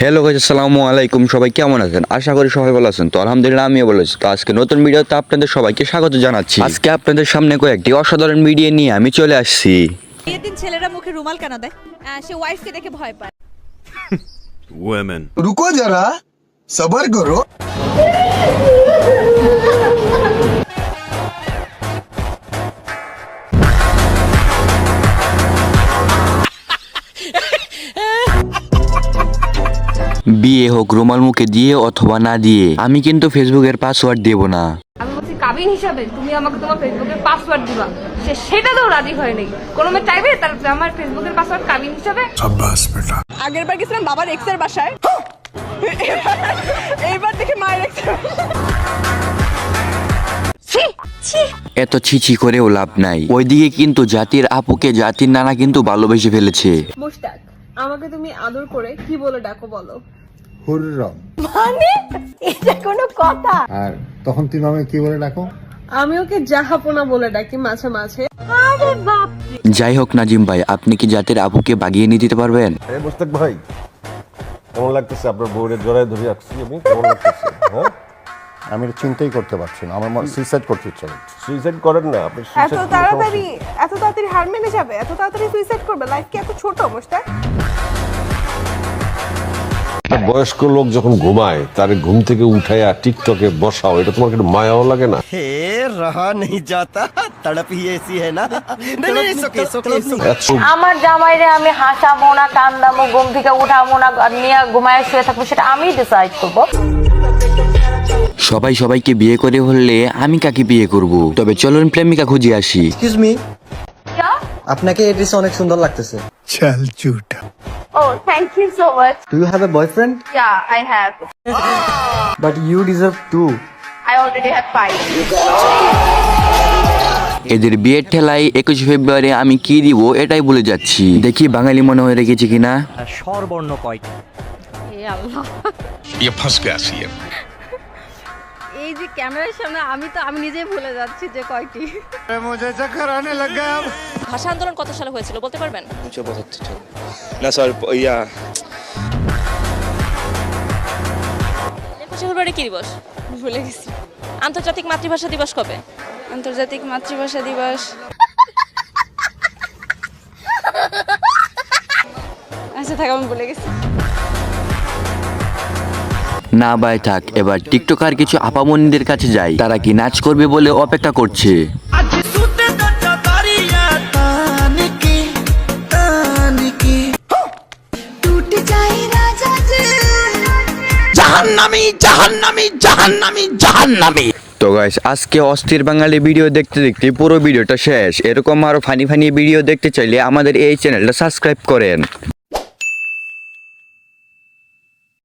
Hello guys, আসসালামু আলাইকুম। সবাই কেমন আছেন? আশা করি সবাই ভালো আছেন। তো আলহামদুলিল্লাহ আমিও ভালো আছি। তো আজকে নতুন ভিডিওতে আপনাদের সবাইকে স্বাগত জানাচ্ছি। আজকে আপনাদের সামনে কয়েকটি অসাধারণ ভিডিও নিয়ে আমি চলে আসছি। বিয়ের দিন ছেলেরা মুখে রুমাল কেন দেয়? সে ওয়াইফকে দেখে ভয় পায়। women. रुको जरा सबर करो। বিয়ে হোক রুমাল মুখে দিয়ে অথবা না দিয়ে, আমি কিন্তু ফেসবুকের পাসওয়ার্ড দেব না। আমি বলছি কাবিন হিসাবে তুমি আমাকে তোমার ফেসবুকের পাসওয়ার্ড দিবা, সেটাতেও রাজি হয় নাই। কোনো মেয়ে চাইবে তার আমার ফেসবুকের পাসওয়ার্ড কাবিন হিসাবে? शाबाश बेटा। আগের বার গেছিলাম বাবার এক্সের বাসায়, এইবার দেখে মায়ের এক্স। এত ছিছি করেও লাভ নাই। ওইদিকে কিন্তু জাতির আপুকে জাতির নানা কিন্তু ভালোবেসে ফেলেছে। মুশতাক, আমাকে তুমি আদর করে কি বলে ডাকো বলো? হুররম। মানে এটা কোনো কথা? আর তখন তুমি আমাকে কি বলে ডাকো? আমি ওকে জাহাপনা বলে ডাকি মাঝে মাঝে। আরে বাপ, যাই হোক নাজিম ভাই, আপনি কি জাতির আপুকে বাগিয়ে নিয়ে দিতে পারবেন? মোস্তাক ভাই, কেমন লাগতেছে? আপনার বউয়ের জড়ায় ধরে রাখছি আমি, কেমন লাগতেছে? হ্যাঁ, আমি এটা চিন্তাই করতে পারছি না, আমার সুইসাইড করতে ইচ্ছা করছে। সুইসাইড করেন না আপনি। এত তাড়াতাড়ি হার মেনে যাবে? এত তাড়াতাড়ি সুইসাইড করবে? লাইফ কি এত ছোট মুশতাক? একটা বয়স্ক লোক যখন ঘুমায় তার ঘুম থেকে উঠাইয়া টিকটকে বসাও, এটা তোমার একটু মায়াও লাগে না? रहा नहीं जाता, तड़प ही ऐसी है ना। नहीं नहीं, सोके सोके এত আমার জামাইরে আমি হাসাবো না, কান্দামো, ঘুম থেকে উঠাবো না, নিয়ে ঘুমায় শুয়ে থাকবো, সেটা আমি ডিসাইড করবো। সবাই সবাইকে বিয়ে করে বললে আমি কাকে বিয়ে করব? তবে চলুন প্রেমিকা খুঁজে আসি। एक्सक्यूज मी, আপনাকে এই ড্রেসে অনেক সুন্দর লাগতেছে। चल झूठा। Oh, thank you so much. Do you have a boyfriend? Yeah, I have. But you deserve too. I already have 5. এদের বিয়ের ঠেলায় 21 ফেব্রুয়ারি আমি কি দিব এটাই বলে যাচ্ছি। দেখি বাঙালি মনে হয়ে রেখেছে কিনা। স্বরবর্ণ কয়টি? এ আল্লাহ, ये फंस गया सीएम। এই যে ক্যামেরার সামনে আমি নিজেই ভুলে যাচ্ছি যে কয়টি। मुझे चक्कर आने लग गया अब। ভাষা আন্দোলন কত সালে হয়েছিল বলতে পারবেন? 1975 না স্যার, ইয়া 21 ফেব্রুয়ারি কি দিবস? ভুলে গেছি। আন্তর্জাতিক মাতৃভাষা দিবস কবে? আন্তর্জাতিক মাতৃভাষা দিবস, আচ্ছা থাক, আমি ভুলে গেছি। না ভাই থাক, এবার টিকটকার কিছু আপামনিদের কাছে যাই। তারা কি নাচ করবে বলে অপেক্ষা করছে। তো গাইস, আজকে অস্থির বাঙালি ভিডিও দেখতে দেখতে পুরো ভিডিওটা শেষ। এরকম আরো ফানি ফানি ভিডিও দেখতে চাইলে আমাদের এই চ্যানেলটা সাবস্ক্রাইব করেন।